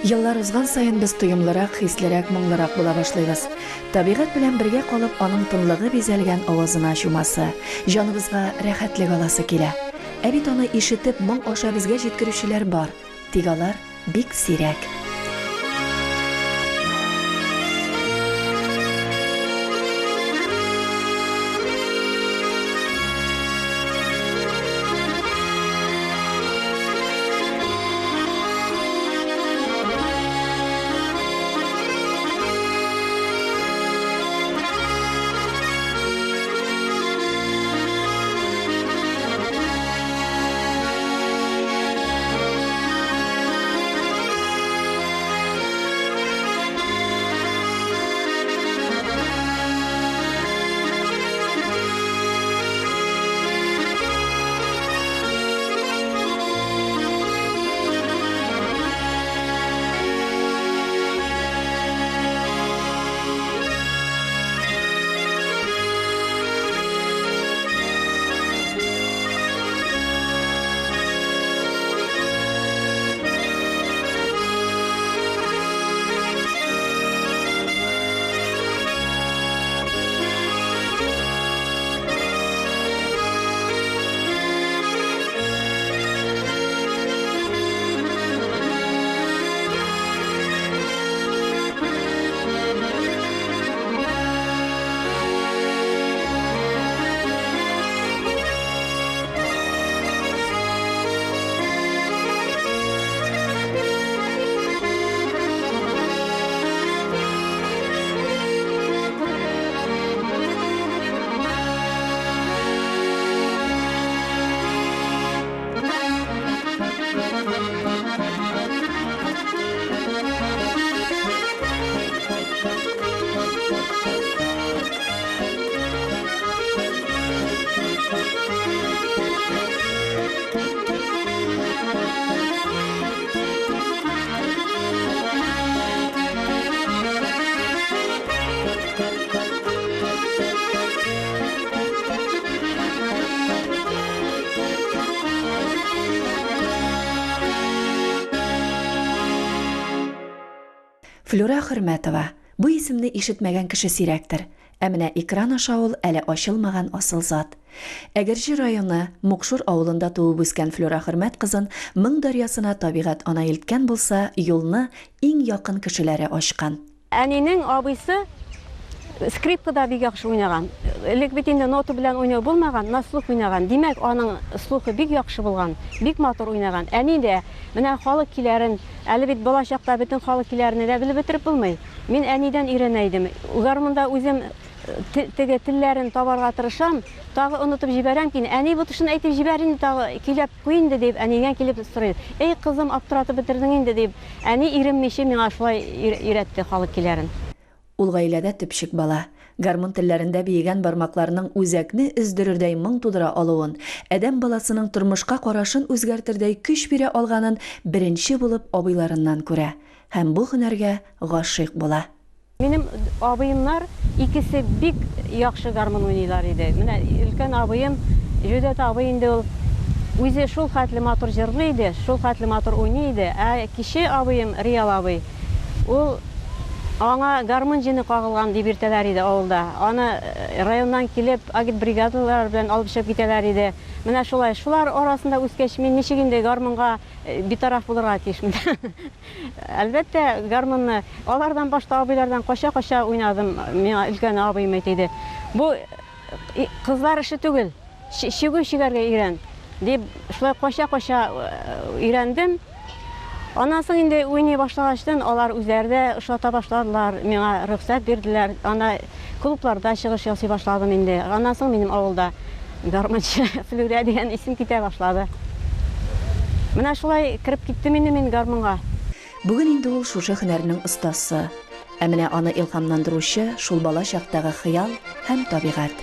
Еллар узган сайын без тоемлырак, хислерәк, моңлырак була башлыйбыз. Табигать белән бергә калып, аның тынлыгы бизәлгән авазына чумасы, җаныбызга рәхәтлек аласы килә. Ә бит аны ишетеп, моң аша безгә җиткерүчеләр бар. Тик алар бик сирәк. Флюра Хөрмәтова. Бу исемне ишетмәгән кеше сирәктер. Ә менә экран аша ул әле ачылмаган асыл зат. Әгерҗе районы Мукшур авылында туып үскән Флюра Хөрмәт кызын Моң дарьясына табигать ана илткән булса, юлны иң якын кешеләре ачкан. Әнинең абыйсы скрипкада бик яхшы уйнаган. Элек бит инде нота белән уйнау булмаган, на слух уйнаган. Димәк, аның слухы бик яхшы булган, бик матур уйнаган. Әни дә менә халык киләрен, әле бит балачакта бөтен халык киләрен дә белеп бетереп булмый. Мин әнидән өйрәнә идем. Гармунда үзем теге телләрен табарга тырышам, тагы унутып җибәрәм ки, әни бу тышын әйтеп җибәрин, тагы килеп куй инде дип, әнигә килеп сорый. Эй кызым, аптыратып бетердең инде дип, әни иреммичә миңа шулай өйрәтте халык киләрен. Ул гаиләдә төпчек бала. Гармун телләрендә биегән бармакларның үзәкне өздерердәй моң тудыра алуын, адәм баласының тормышка карашын үзгәртердәй көч бирә алганын беренче булып абыйларыннан күрә. Һәм бу һөнәргә гашыйк була. Минем абыемнар икесе бик яхшы гармун уйныйлар иде. Менә өлкән абыем, Җүдәт абый инде ул үзе шул хәтле матур җырлый иде, шул хәтле матур уйный иде. Ә кичә абыем, Реал абый, ул аңа гармун җене кагылган дип иртәләр иде авылда. Аны районнан килеп, агит бригадалар белән алып чыгып китәләр иде. Менә шулай, шулар арасында үскәч, мин ничек инде гармунга битараф булырга тиешмен. Әлбәттә, гармунны алардан башта абыйлардан кача-кача уйнадым. Миңа өлкән абыем әйтте. Бу кызлар эше түгел, чигү чигәргә өйрән дип, шулай кача-кача өйрәндем. Аннан соң инде уйный башлагачтан алар үзләре дә ышата башладылар, миңа рөхсәт бирделәр. Ана клубларда чыгыш ясый башладым инде. Аннан соң минем авылда гармунчы Флюра дигән исем китә башлады. Менә шулай кирип киттем инде мин гармунга. Бүген инде ул шушы һөнәрнең остасы. Ә менә аны илһамландыручы шул бала чактагы хыял һәм табигать.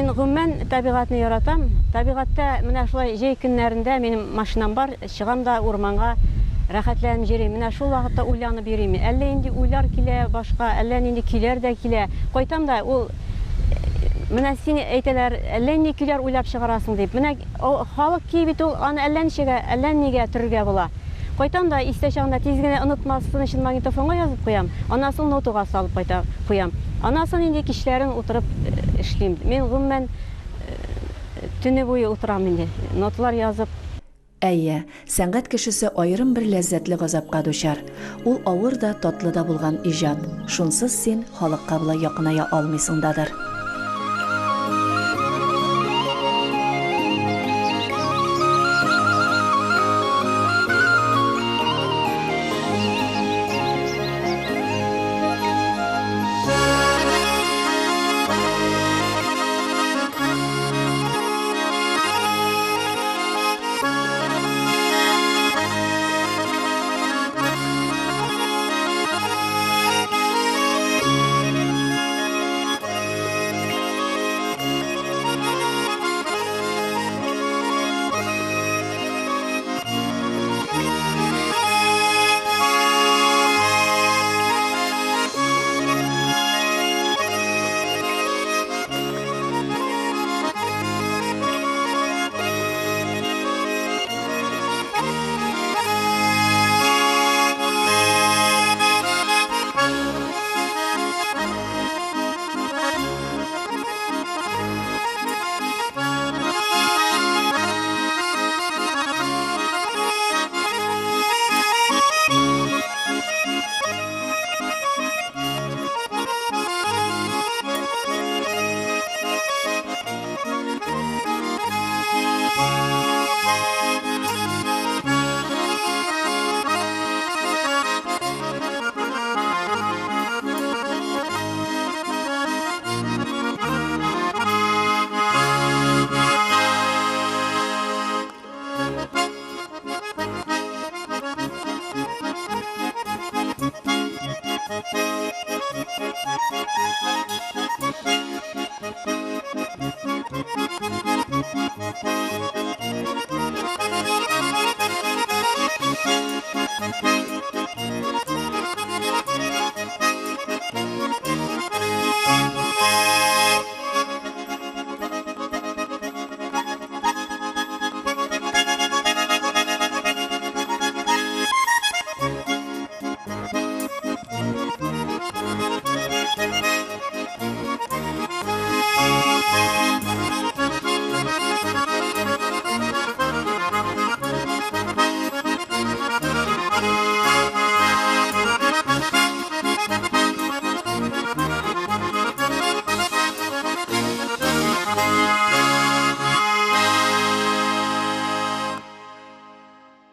Мин гомумән табигатьне яратам. Табигатьтә менә шулай җәй көннәрендә минем машинам бар, чыгам да урманга рәхәтләнеп йөрим. Менә шул вакытта уйланып йөрим. Әллә инде уйлар килә башка, әллә инде көйләр дә килә. Кайтам да ул менә син әйтәләр, әллә инде көйләр уйлап чыгарасың дип. Менә халык ки бит ул аны әллә нигә төрергә була. Кайтам да истә чагында тиз генә онытмасын өчен магнитофонга язып куям. Анасын нотага салып куям. Анасын инде кичләрен утырып эшлим. Мин гомумән төне буе утырам инде. Ноталар язып. Әйе, сәнгать кешесе айрым бер ләззәтле газапка дучар. Ул авыр да, татлы да булган иҗат. Шунсыз син халыкка була якыная алмыйсыңдадыр.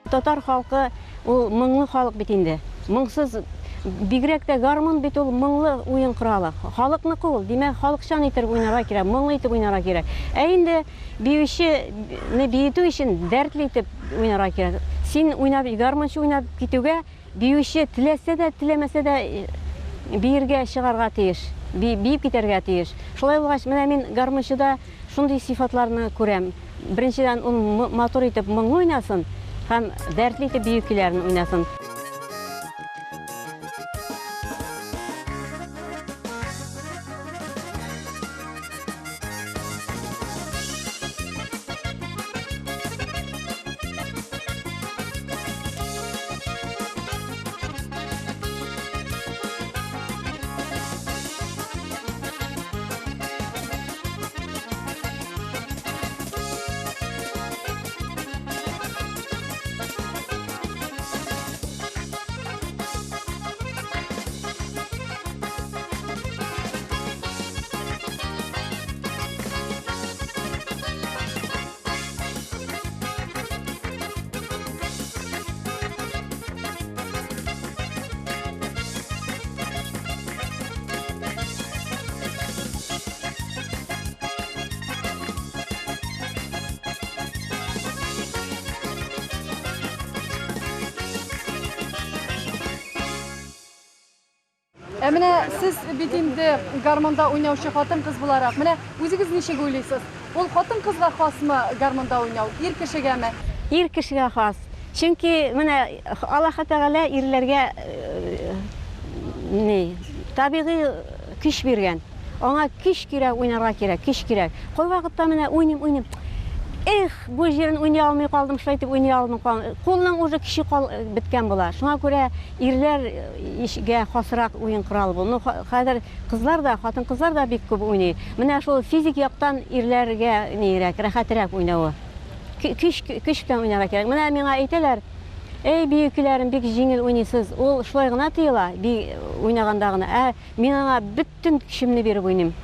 Татар халкы ул моңлы халык бит инде. Моңсыз бигрәк тә гармон бит ул моңлы уен коралы. Халыкныкы ул. Димәк, халыкчан итеп уйнарга кирәк, моңлы итеп уйнарга кирәк. Ә инде биючене биетү өчен дәртле итеп уйнарга кирәк. Син уйнап, гармончы уйнап китүгә биюче теләсә дә, теләмәсә дә биергә чыгарга тиеш, биеп китәргә тиеш. Шулай булгач, менә мин гармончыда шундый сыйфатларны күрәм. Беренчедән, ул матур итеп моңлы уйнасын һәм дәртле итеп бию көйләрен уйнасын. Менә сез бит инде гармонда уйнаучы хатын-кыз буларак, менә үзегез ничек уйлыйсыз? Ул хатын-кызга хасмы гармонда уйнау, ир кешегәме? Ир кешегә хас. Чөнки менә Аллаһ Тәгалә ирләргә табигый көч биргән. Аңа көч кирәк, уйнарга кирәк, көч кирәк. Кай вакытта менә уйныйм. Эх, бу җирен уйный алмый калдым, шулай итеп уйный алмый калдым. Кулның уже көче биткән була. Шуңа күрә ирләр ишгә хасрак уен корал бу. Ну, хәзер кызлар да, хатын-кызлар да бик күп уйный. Менә шул физик яктан ирләргә нирәк, рәхәтрәк уйнавы. Көч белән уйнарга кирәк. Менә миңа әйтәләр, эй, биюкләрем бик җиңел уйныйсыз. Ул шулай гына тыела, би уйнаганда гына. Мин аңа бөтен көчемне биреп уйныйм.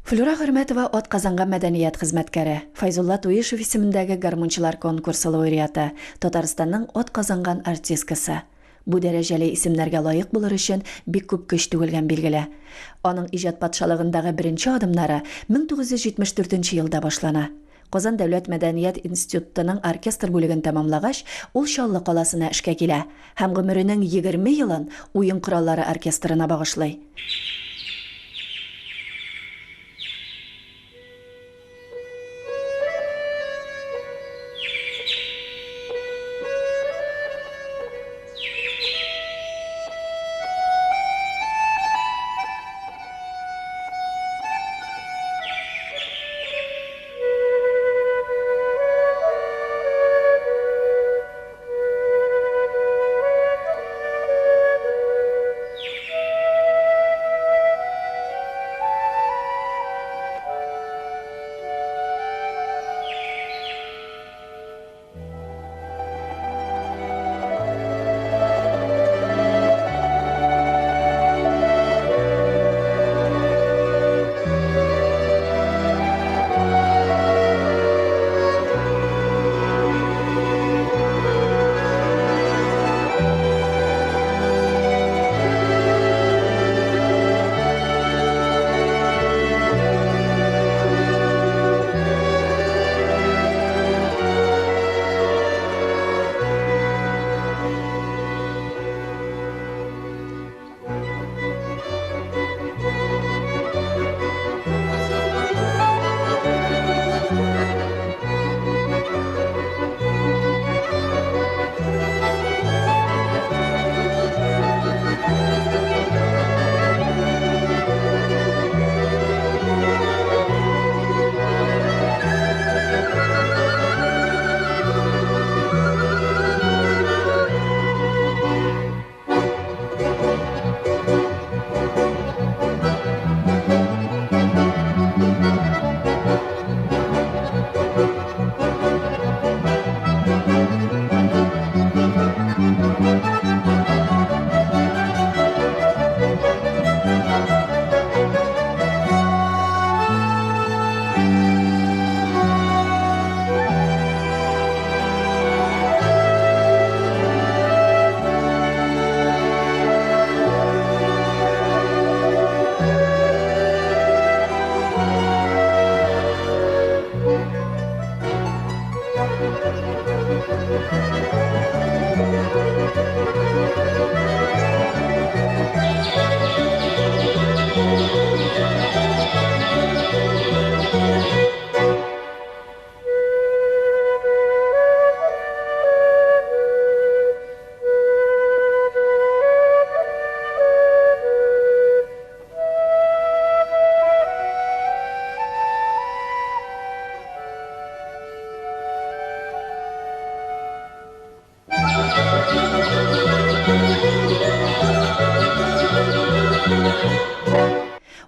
Флюра Хөрмәтова атказанган мәдәният хезмәткәре, Файзулла Туишев исемендәге гармунчылар конкурсы лауреаты, Татарстанның атказанган артисткасы. Бу дәрәҗәле исемнәргә лаек булыр өчен бик күп көч түгелгән билгеле. Аның иҗат патшалыгындагы беренче адымнары 1974 елда башлана. Казан дәүләт мәдәният институтының оркестр бүлеген тәмамлагач, ул Чаллы каласына эшкә килә һәм гомеренең 20 елын уен кораллары оркестрына багышлый.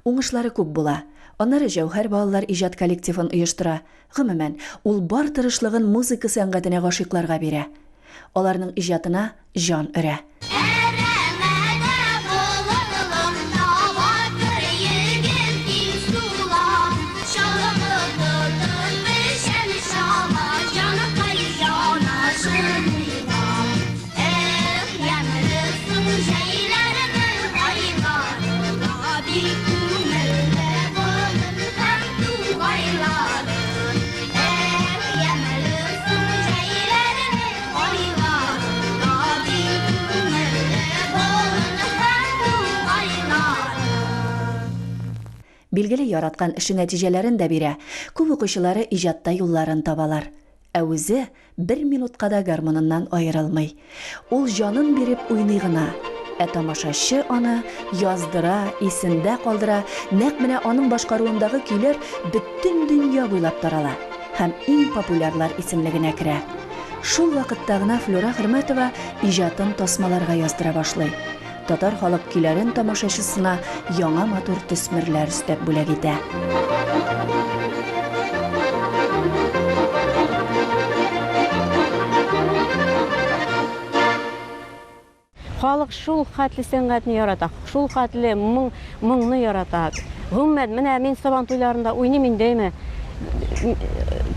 Уңышлары күп була. Аннары Җәүһәр балалар иҗат коллективын оештыра. Гомумән, ул бар тырышлыгын музыка сәнгатенә гашыйкларга бирә. Аларның иҗатына җан өрә. Билгеле яраткан эше нәтиҗәләрен дә бирә. Күп укучылары иҗатта юлларын табалар. Ә үзе 1 минутка да гармоныннан аерылмый. Ул җанын биреп уйный гына. Ә тамашачы аны яздыра, исендә калдыра, нәкъ менә аның башкаруындагы көйләр бөтен дөнья буйлап тарала һәм иң популярлар исемлегенә керә. Шул вакытта гына Флюра Хөрмәтова иҗатын тасмаларга яздыра башлый. Татар халык көйләрен тамашачысына яңа матур төсмерләр өстәп бүләк итә. Халык шул хәтле сәнгатьне ярата, шул хәтле моңны ярата. Гомумән, менә мин Сабан туйларында уйныйм индеме,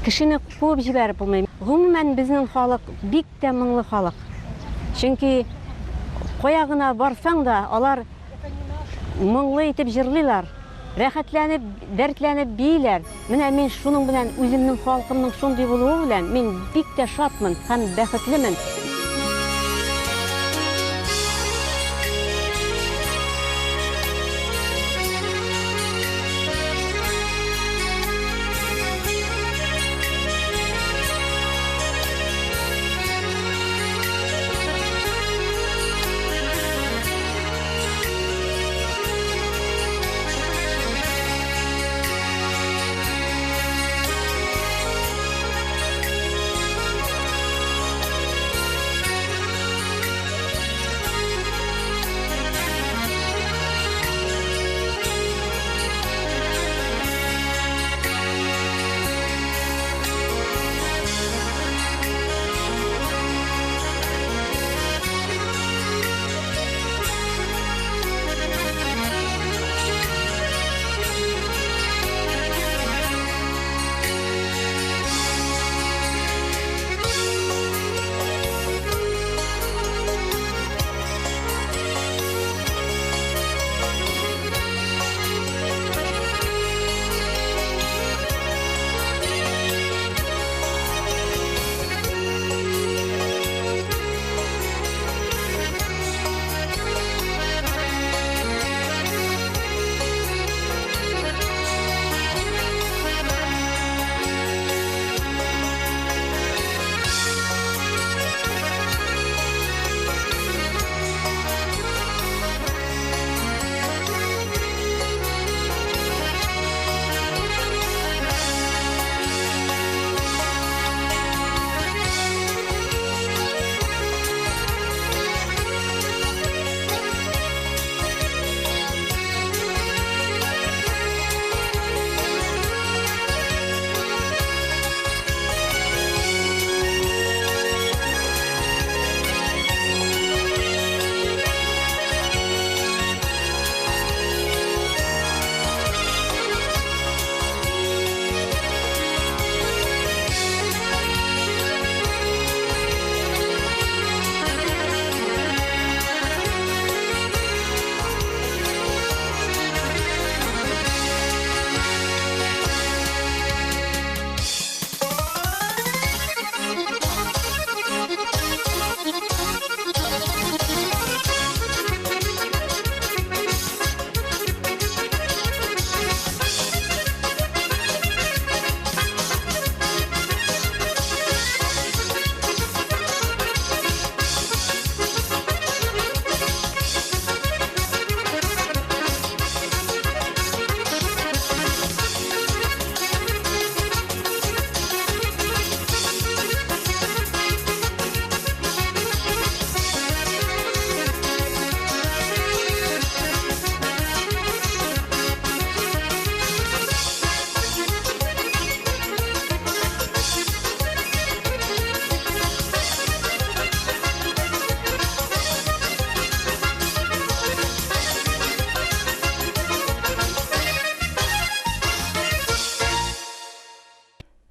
кешене күп җибәреп булмый. Гомумән, безнең халык бик тә моңлы халык. Чөнки кая гына барсаң да, алар моңлы итеп җырлыйлар, рәхәтләнеп, дәртләнеп бийләр. Менә мин шуның белән үземнең халкымның шундый булуы белән мин бик тә шатмын һәм бәхетлемен.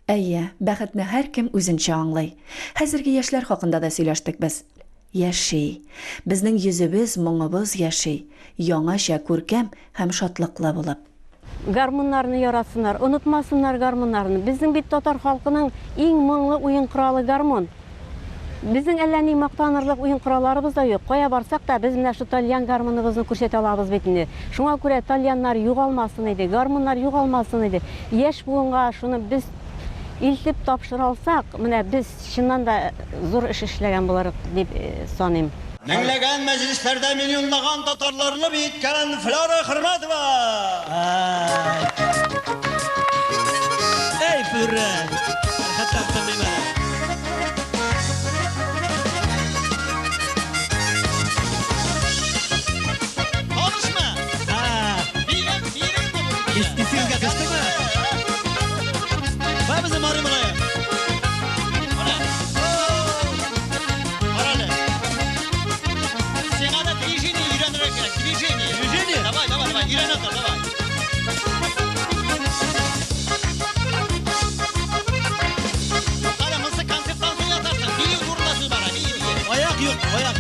Әйе, бәхетне һәркем үзенчә аңлый. Хәзерге яшьләр хакында да сөйләштек без. Яши. Безнең йөзебез, моңыбыз яши. Яңаша күркәм һәм шатлыклы булып. Гармуннарны яратсыннар, онытмасыннар гармуннарны. Безнең бит татар халкының иң моңлы уен коралы гармун. Безнең әллә ни мактанырлык уен коралларыбыз да юк. Кая барсак та без менә шу тальян гармуныбызны күрсәтә алабыз бит инде. Шуңа күрә тальяннар югалмасын иде, гармуннар югалмасын иде. Яшь буынга шуны без илтеп тапшыра алсак, менә без чыннан да зур эш эшләгән буларык дип саныйм. Меңләгән мәҗлесләрдә миллионлаган татарларны биеткән Флора Хөрмәтова. Эй, Флора! Хәтта тәмәмә. Konuşma. İstisiz yakıştı mı? Var bizim arı buraya. Sana da движение öğrenmek gerek. Движение. Движение? Давай, öğren at, давай. Hala mısır konserttan sonra atarsın. Bir vurulası bana, bir. Ayak yok, ayak.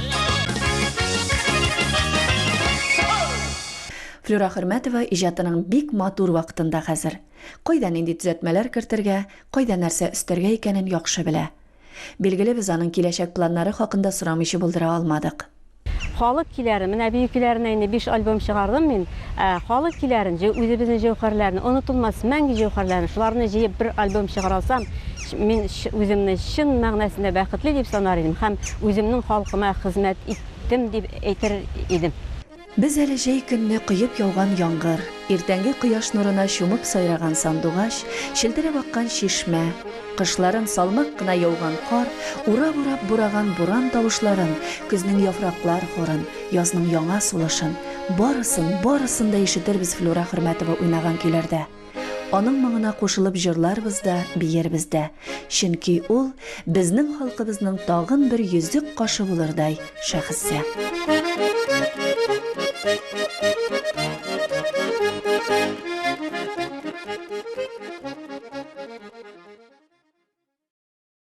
Флюра Хөрмәтова иҗатының бик матур вакытында хәзер. Кайда нинди төзәтмәләр кертергә, кайда нәрсә өстәргә икәнен яхшы белә. Билгеле без аның киләчәк планнары хакында сорамыйча булдыра алмадык. Халык киләре, менә бөекләренә инде 5 альбом чыгардым мин. Халык киләрен, үзебезнең җәүһәрләрне, онытылмас мәңге җәүһәрләрне, шуларны җыеп бер альбом чыгарсам, мин үземне чын мәгънәсендә бәхетле дип санар идем һәм үземнең халкыма хезмәт иттем дип әйтер идем. Без әле җәй көнне коеп яуган яңгыр, иртәнге кояш нурына чумып сайраган сандугач, челтерәп аккан чишмә, кышларын салмак кына яуган кар, урап-урап бураган буран тавышларын, көзнең яфраклар хорын, язның яңа сулышын, барысын да ишетербез Флюра Хөрмәтова уйнаган көйләрдә. Аның моңына кушылып җырларбыз да, биербез дә. Чөнки ул безнең халкыбызның тагын бер йөзек кашы булырдай шәхесе.